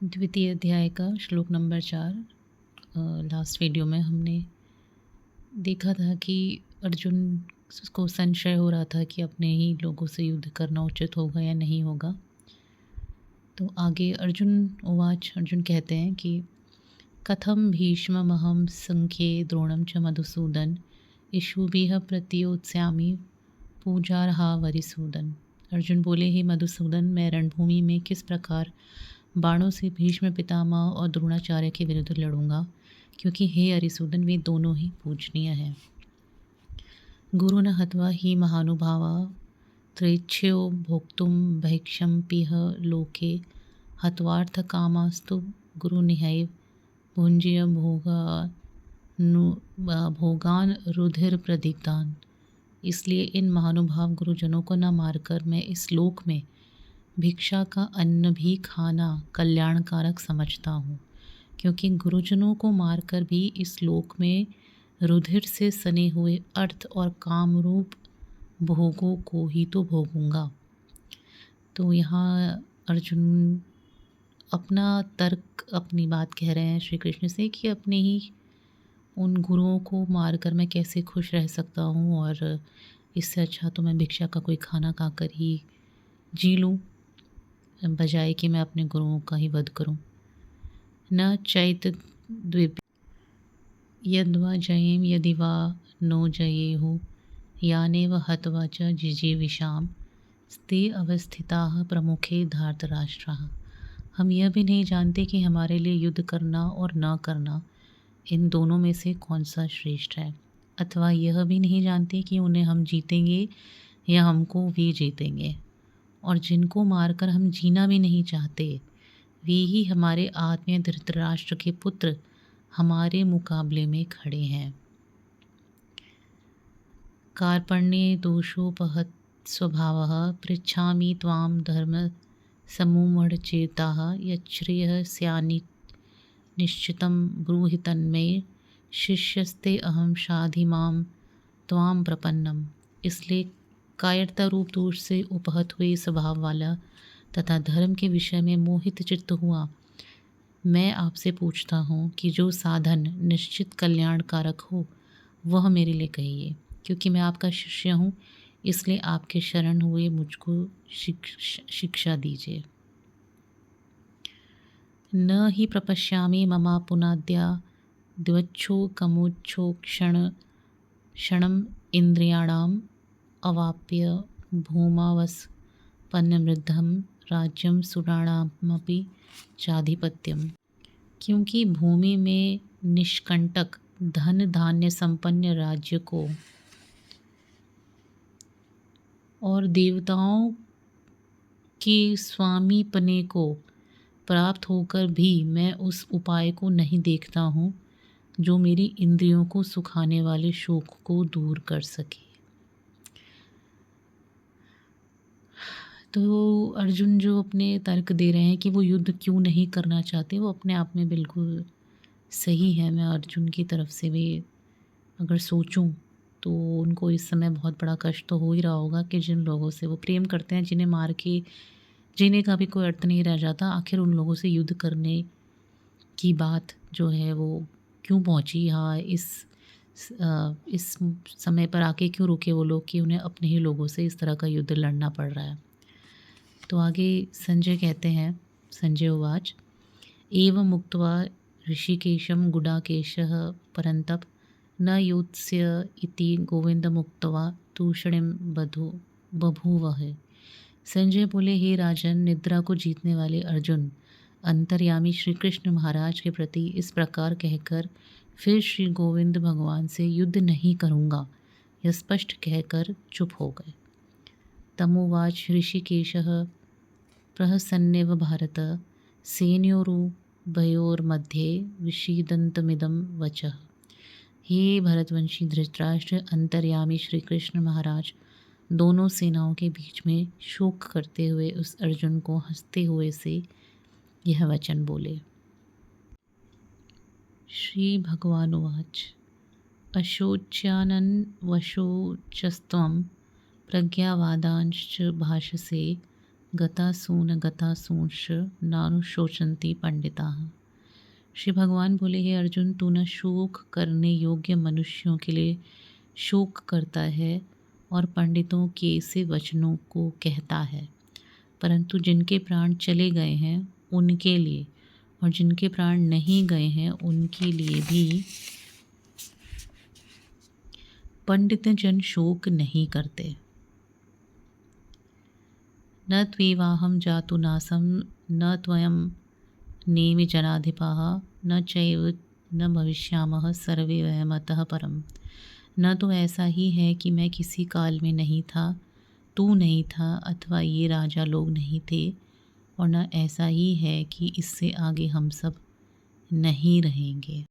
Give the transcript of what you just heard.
द्वितीय अध्याय का श्लोक नंबर 4। लास्ट वीडियो में हमने देखा था कि अर्जुन को संशय हो रहा था कि अपने ही लोगों से युद्ध करना उचित होगा या नहीं होगा। तो आगे अर्जुन कहते हैं कि कथम भीष्ममहं संख्ये द्रोणं च मधुसूदन इषुभिः प्रत्योत्स्यामि पूजार्हा वरिसूदन। अर्जुन बोले, हे मधुसूदन, मैं रणभूमि में किस प्रकार बाणों से भीष्म पितामह और द्रोणाचार्य के विरुद्ध लड़ूंगा, क्योंकि हे अरिसूदन, वे दोनों ही पूजनीय हैं। गुरुन हत्वा ही महानुभावा त्रेच्छ्यो भोक्तुम भैक्षम्पिह लोके हत्वार्थ कामास्तु गुरुनिहैव भुंज्य भोगान रुधिर प्रदीप्तान। इसलिए इन महानुभाव गुरुजनों को न मारकर मैं इस लोक में भिक्षा का अन्न भी खाना कल्याणकारक समझता हूँ, क्योंकि गुरुजनों को मारकर भी इस लोक में रुधिर से सने हुए अर्थ और कामरूप भोगों को ही तो भोगूंगा। तो यहाँ अर्जुन अपना तर्क, अपनी बात कह रहे हैं श्री कृष्ण से कि अपने ही उन गुरुओं को मारकर मैं कैसे खुश रह सकता हूँ, और इससे अच्छा तो मैं भिक्षा का कोई खाना खाकर ही जी लूँ, बजाय कि मैं अपने गुरुओं का ही वध करूं। न चैत द्विप यद्वा जयेम यदि वा नो जयेहु यानेव हत्वा च जिजीविषाम स्ते अवस्थिताः प्रमुखे धार्तराष्ट्राः। हम यह भी नहीं जानते कि हमारे लिए युद्ध करना और न करना, इन दोनों में से कौन सा श्रेष्ठ है, अथवा यह भी नहीं जानते कि उन्हें हम जीतेंगे या हमको वे जीतेंगे। और जिनको मारकर हम जीना भी नहीं चाहते, वे ही हमारे आत्मीय धृतराष्ट्र के पुत्र हमारे मुकाबले में खड़े हैं। कार्पण्ये दोषोपहत स्वभावः पृच्छामि त्वां धर्म समूढ़चेताः यच्छ्रेयः स्यानि निश्चितं ब्रूहि तन्मे शिष्यस्ते अहं शाधि मां त्वां प्रपन्नम। इसलिए कायरता रूप दोष से उपहत हुए स्वभाव वाला तथा धर्म के विषय में मोहित चित्त हुआ मैं आपसे पूछता हूँ कि जो साधन निश्चित कल्याणकारक हो वह मेरे लिए कहिए, क्योंकि मैं आपका शिष्य हूँ, इसलिए आपके शरण हुए मुझको शिक्षा दीजिए। न ही प्रपश्यामि ममा पुनाद्या द्वच्छो कमुच्छो क्षणम इंद्रियाणाम अवाप्य भूमावस्पन्नमृद्धं राज्यम सुराणामपि चाधिपत्यम। क्योंकि भूमि में निष्कंटक धन धान्य संपन्न राज्य को और देवताओं के स्वामीपने को प्राप्त होकर भी मैं उस उपाय को नहीं देखता हूँ जो मेरी इंद्रियों को सुखाने वाले शोक को दूर कर सके। तो अर्जुन जो अपने तर्क दे रहे हैं कि वो युद्ध क्यों नहीं करना चाहते, वो अपने आप में बिल्कुल सही है। मैं अर्जुन की तरफ से भी अगर सोचूं तो उनको इस समय बहुत बड़ा कष्ट तो हो ही रहा होगा कि जिन लोगों से वो प्रेम करते हैं, जिन्हें मार के जीने का भी कोई अर्थ नहीं रह जाता, आखिर उन लोगों से युद्ध करने की बात जो है वो क्यों पहुंची। हाँ, इस समय पर आके क्यों रुके वो लोग कि उन्हें अपने ही लोगों से इस तरह का युद्ध लड़ना पड़ रहा है। तो आगे संजय कहते हैं, संजय उवाच एवं मुक्त्वा ऋषिकेशं गुडाकेशः परन्तप न योत्स्य इति गोविंदमुक्त्वा तूषणिं बभूवः। संजय बोले, हे राजन, निद्रा को जीतने वाले अर्जुन अंतर्यामी श्री कृष्ण महाराज के प्रति इस प्रकार कहकर फिर श्री गोविंद भगवान से युद्ध नहीं करूँगा यह स्पष्ट कहकर चुप हो गए। तमोवाच ऋषिकेशः प्रहसन्नेव भारत सेनयोरुभयोर्मध्ये विषीदन्तमिदं वचः। हे भरतवंशी धृतराष्ट्र, अंतर्यामी श्री कृष्ण महाराज दोनों सेनाओं के बीच में शोक करते हुए उस अर्जुन को हंसते हुए से यह वचन बोले। श्री भगवानुवाच अशोच्यानन्वशोचस्त्वं प्रज्ञावादांश्च भाषसे गतासूंश्च नानुशोचन्ति पंडिताः। श्री भगवान बोले, हे अर्जुन, तू न शोक करने योग्य मनुष्यों के लिए शोक करता है और पंडितों के ऐसे वचनों को कहता है, परंतु जिनके प्राण चले गए हैं उनके लिए और जिनके प्राण नहीं गए हैं उनके लिए भी पंडित जन शोक नहीं करते। न त्वेवाहं जातु नासं न त्वयं नेमि जनाधिपाः न चैव न भविष्यामः सर्वे वयमतः परम। न तो ऐसा ही है कि मैं किसी काल में नहीं था, तू नहीं था अथवा ये राजा लोग नहीं थे, और न ऐसा ही है कि इससे आगे हम सब नहीं रहेंगे।